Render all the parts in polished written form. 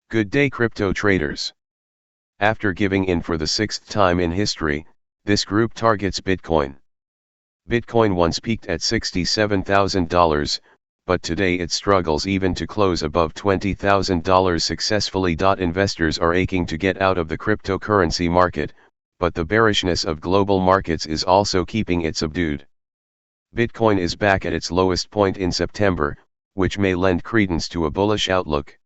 Good day crypto traders. After giving in for the sixth time in history, this group targets Bitcoin. Bitcoin once peaked at $67,000, but today it struggles even to close above $20,000 successfully. Investors are aching to get out of the cryptocurrency market, but the bearishness of global markets is also keeping it subdued. Bitcoin is back at its lowest point in September, which may lend credence to a bullish outlook.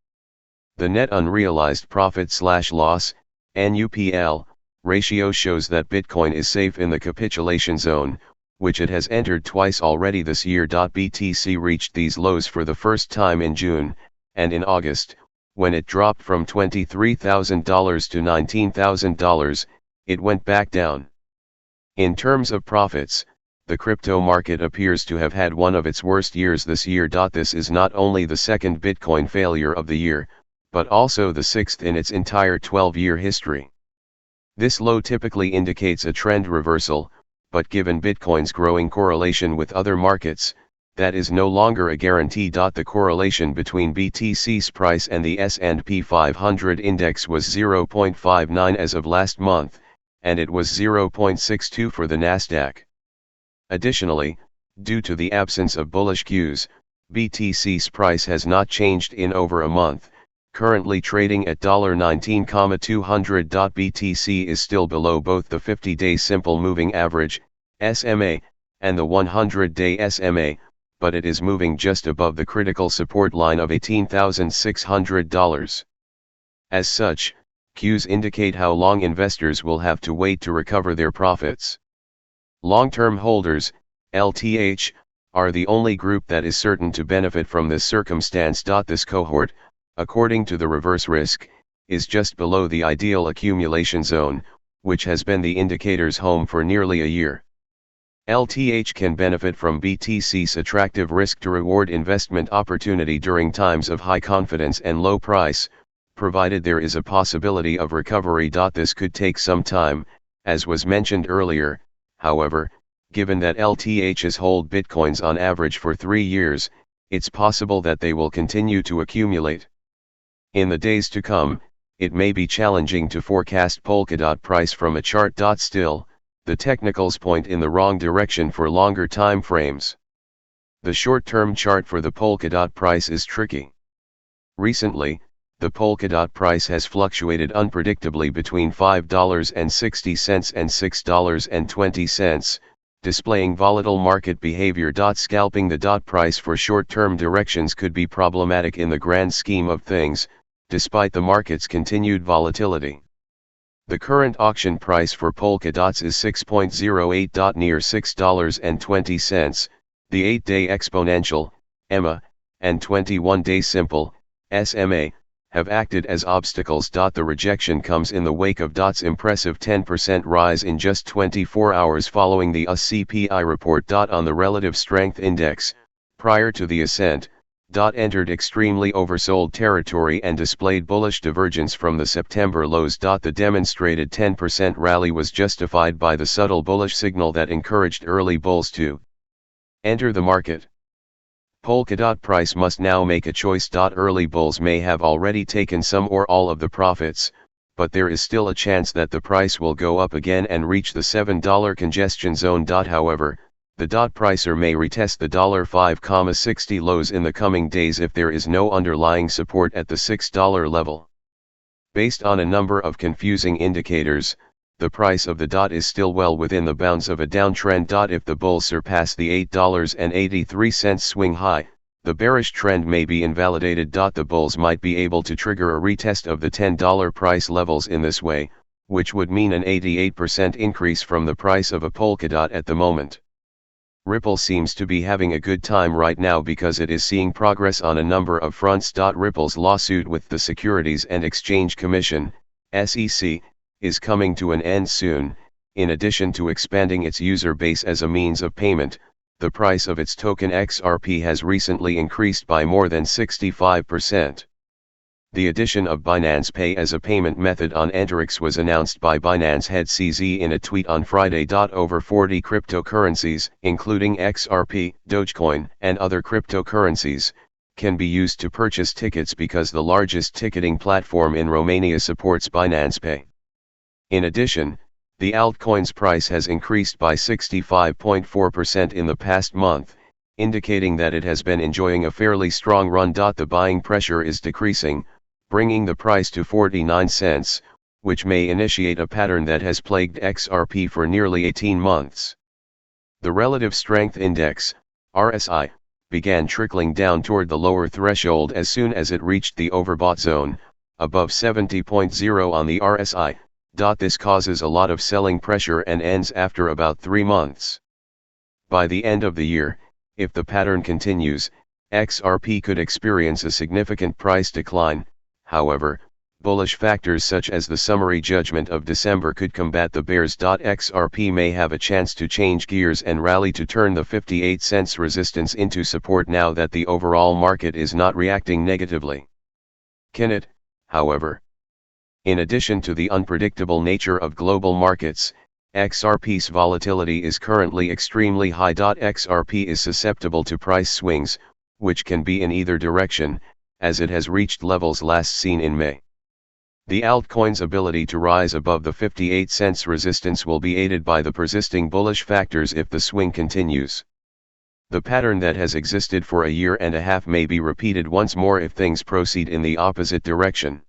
The net unrealized profit/loss, NUPL, ratio shows that Bitcoin is safe in the capitulation zone, which it has entered twice already this year. BTC reached these lows for the first time in June, and in August, when it dropped from $23,000 to $19,000, it went back down. In terms of profits, the crypto market appears to have had one of its worst years this year. This is not only the second Bitcoin failure of the year, but also the sixth in its entire 12-year history. This low typically indicates a trend reversal, but given Bitcoin's growing correlation with other markets, that is no longer a guarantee. The correlation between BTC's price and the S&P 500 index was 0.59 as of last month, and it was 0.62 for the Nasdaq. Additionally, due to the absence of bullish cues, BTC's price has not changed in over a month, currently trading at $19,200. BTC is still below both the 50-day simple moving average, SMA, and the 100-day SMA, but it is moving just above the critical support line of $18,600. As such, cues indicate how long investors will have to wait to recover their profits. Long-term holders, LTH, are the only group that is certain to benefit from this circumstance. This cohort, according to the reverse risk, is just below the ideal accumulation zone, which has been the indicator's home for nearly a year. LTH can benefit from BTC's attractive risk-to-reward investment opportunity during times of high confidence and low price, provided there is a possibility of recovery. This could take some time, as was mentioned earlier. However, given that LTHs hold Bitcoins on average for 3 years, it's possible that they will continue to accumulate. In the days to come, it may be challenging to forecast Polkadot price from a chart. Still, the technicals point in the wrong direction for longer time frames. The short-term chart for the Polkadot price is tricky. Recently, the Polkadot price has fluctuated unpredictably between $5.60 and $6.20, displaying volatile market behavior. Scalping the price for short-term directions could be problematic in the grand scheme of things, despite the market's continued volatility. The current auction price for Polkadots is 6.08. Near $6.20, the 8-day exponential, EMA, and 21-day simple, SMA, have acted as obstacles. The rejection comes in the wake of DOT's impressive 10% rise in just 24 hours following the US CPI report. On the relative strength index, prior to the ascent, DOT entered extremely oversold territory and displayed bullish divergence from the September lows. The demonstrated 10% rally was justified by the subtle bullish signal that encouraged early bulls to enter the market. Polkadot price must now make a choice. Early bulls may have already taken some or all of the profits, but there is still a chance that the price will go up again and reach the $7 congestion zone. However, the pricer may retest the $5.60 lows in the coming days if there is no underlying support at the $6 level. Based on a number of confusing indicators, the price of the is still well within the bounds of a downtrend. If the bulls surpass the $8.83 swing high, the bearish trend may be invalidated. The bulls might be able to trigger a retest of the $10 price levels in this way, which would mean an 88% increase from the price of a Polkadot at the moment. Ripple seems to be having a good time right now because it is seeing progress on a number of fronts. Ripple's lawsuit with the Securities and Exchange Commission, SEC, is coming to an end soon. In addition to expanding its user base as a means of payment, the price of its token XRP has recently increased by more than 65%. The addition of Binance Pay as a payment method on Enterix was announced by Binance head CZ in a tweet on Friday. Over 40 cryptocurrencies, including XRP, Dogecoin, and other cryptocurrencies, can be used to purchase tickets because the largest ticketing platform in Romania supports Binance Pay. In addition, the altcoin's price has increased by 65.4% in the past month, indicating that it has been enjoying a fairly strong run. The buying pressure is decreasing, bringing the price to 49 cents, which may initiate a pattern that has plagued XRP for nearly 18 months. The Relative Strength Index, RSI, began trickling down toward the lower threshold as soon as it reached the overbought zone, above 70.0 on the RSI. This causes a lot of selling pressure and ends after about 3 months. By the end of the year, if the pattern continues, XRP could experience a significant price decline. However, bullish factors such as the summary judgment of December could combat the bears. XRP may have a chance to change gears and rally to turn the 58 cents resistance into support now that the overall market is not reacting negatively. Can it, however? In addition to the unpredictable nature of global markets, XRP's volatility is currently extremely high. XRP is susceptible to price swings, which can be in either direction, as it has reached levels last seen in May. The altcoin's ability to rise above the 58 cents resistance will be aided by the persisting bullish factors if the swing continues. The pattern that has existed for a year and a half may be repeated once more if things proceed in the opposite direction.